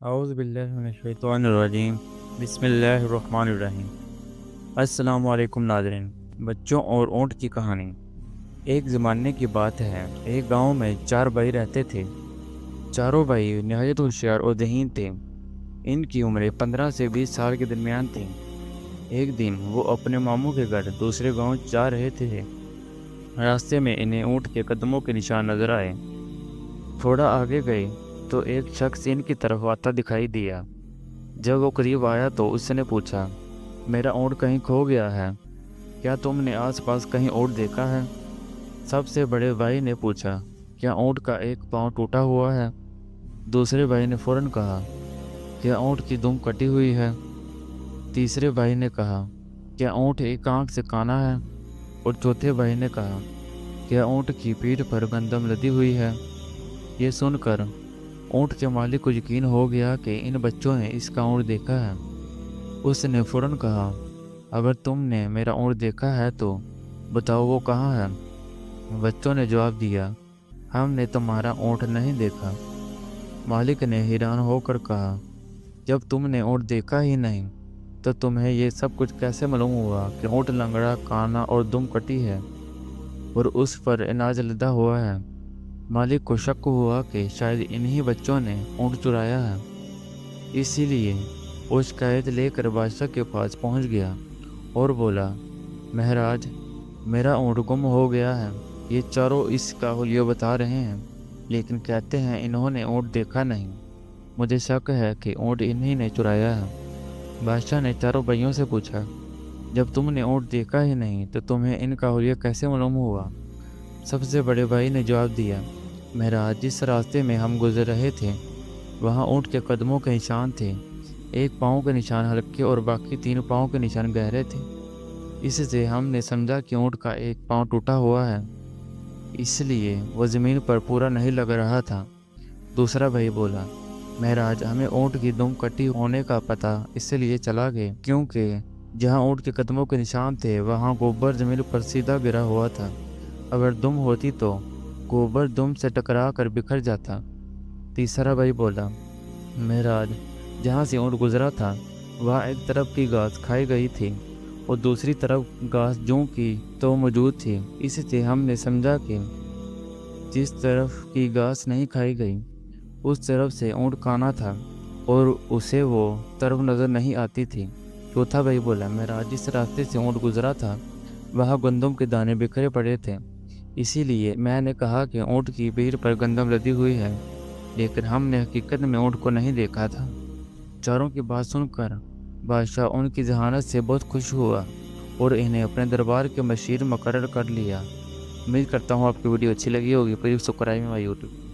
اعوذ باللہ من الشیطان الرجیم بسم اللہ الرحمن الرحیم۔ السلام علیکم ناظرین۔ بچوں اور اونٹ کی کہانی۔ ایک زمانے کی بات ہے، ایک گاؤں میں 4 بھائی رہتے تھے۔ چاروں بھائی نہایت ہوشیار اور ذہین تھے۔ ان کی عمریں 15 سے 20 سال کے درمیان تھیں۔ ایک دن وہ اپنے ماموں کے گھر دوسرے گاؤں جا رہے تھے۔ راستے میں انہیں اونٹ کے قدموں کے نشان نظر آئے۔ تھوڑا آگے گئے تو ایک شخص ان کی طرف آتا دکھائی دیا۔ جب وہ قریب آیا تو اس نے پوچھا، میرا اونٹ کہیں کھو گیا ہے، کیا تم نے آس پاس کہیں اونٹ دیکھا ہے؟ سب سے بڑے بھائی نے پوچھا، کیا اونٹ کا ایک پاؤں ٹوٹا ہوا ہے؟ دوسرے بھائی نے فوراً کہا، کیا اونٹ کی دم کٹی ہوئی ہے؟ تیسرے بھائی نے کہا، کیا اونٹ ایک آنکھ سے کانا ہے؟ اور چوتھے بھائی نے کہا، کیا اونٹ کی پیٹھ پر گندم لدی ہوئی ہے؟ یہ سن کر اونٹ کے مالک کو یقین ہو گیا کہ ان بچوں نے اس کا اونٹ دیکھا ہے۔ اس نے فوراً کہا، اگر تم نے میرا اونٹ دیکھا ہے تو بتاؤ وہ کہاں ہے؟ بچوں نے جواب دیا، ہم نے تمہارا اونٹ نہیں دیکھا۔ مالک نے حیران ہو کر کہا، جب تم نے اونٹ دیکھا ہی نہیں تو تمہیں یہ سب کچھ کیسے معلوم ہوا کہ اونٹ لنگڑا، کانا اور دم کٹی ہے اور اس پر اناج لدا ہوا ہے؟ مالک کو شک ہوا کہ شاید انہی بچوں نے اونٹ چرایا ہے، اسی لیے وہ شکایت لے کر بادشاہ کے پاس پہنچ گیا اور بولا، مہاراج، میرا اونٹ گم ہو گیا ہے۔ یہ چاروں اس کا حلیہ بتا رہے ہیں، لیکن کہتے ہیں انہوں نے اونٹ دیکھا نہیں۔ مجھے شک ہے کہ اونٹ انہی نے چرایا ہے۔ بادشاہ نے چاروں بھائیوں سے پوچھا، جب تم نے اونٹ دیکھا ہی نہیں تو تمہیں ان کا حلیہ کیسے معلوم ہوا؟ سب سے بڑے بھائی نے جواب دیا، مہاراج، جس راستے میں ہم گزر رہے تھے وہاں اونٹ کے قدموں کے نشان تھے۔ ایک پاؤں کے نشان ہلکے اور باقی 3 پاؤں کے نشان گہرے تھے۔ اس سے ہم نے سمجھا کہ اونٹ کا ایک پاؤں ٹوٹا ہوا ہے، اس لیے وہ زمین پر پورا نہیں لگ رہا تھا۔ دوسرا بھائی بولا، مہاراج، ہمیں اونٹ کی دم کٹی ہونے کا پتہ اس لیے چلا گیا کیونکہ جہاں اونٹ کے قدموں کے نشان تھے وہاں گوبر زمین پر سیدھا گرا ہوا تھا۔ اگر دم ہوتی تو گوبر دم سے ٹکرا کر بکھر جاتا۔ تیسرا بھائی بولا، مہاراج، جہاں سے اونٹ گزرا تھا وہاں ایک طرف کی گھاس کھائی گئی تھی اور دوسری طرف گھاس جوں کی تو موجود تھی۔ اس سے ہم نے سمجھا کہ جس طرف کی گھاس نہیں کھائی گئی اس طرف سے اونٹ کانا تھا اور اسے وہ طرف نظر نہیں آتی تھی۔ چوتھا بھائی بولا، مہاراج، جس راستے سے اونٹ گزرا تھا وہاں گندم کے دانے بکھرے پڑے تھے، اسی لیے میں نے کہا کہ اونٹ کی پیٹھ پر گندم لدی ہوئی ہے، لیکن ہم نے حقیقت میں اونٹ کو نہیں دیکھا تھا۔ چاروں کی بات سن کر بادشاہ ان کی ذہانت سے بہت خوش ہوا اور انہیں اپنے دربار کے مشیر مقرر کر لیا۔ امید کرتا ہوں آپ کی ویڈیو اچھی لگی ہوگی۔ Please subscribe my YouTube.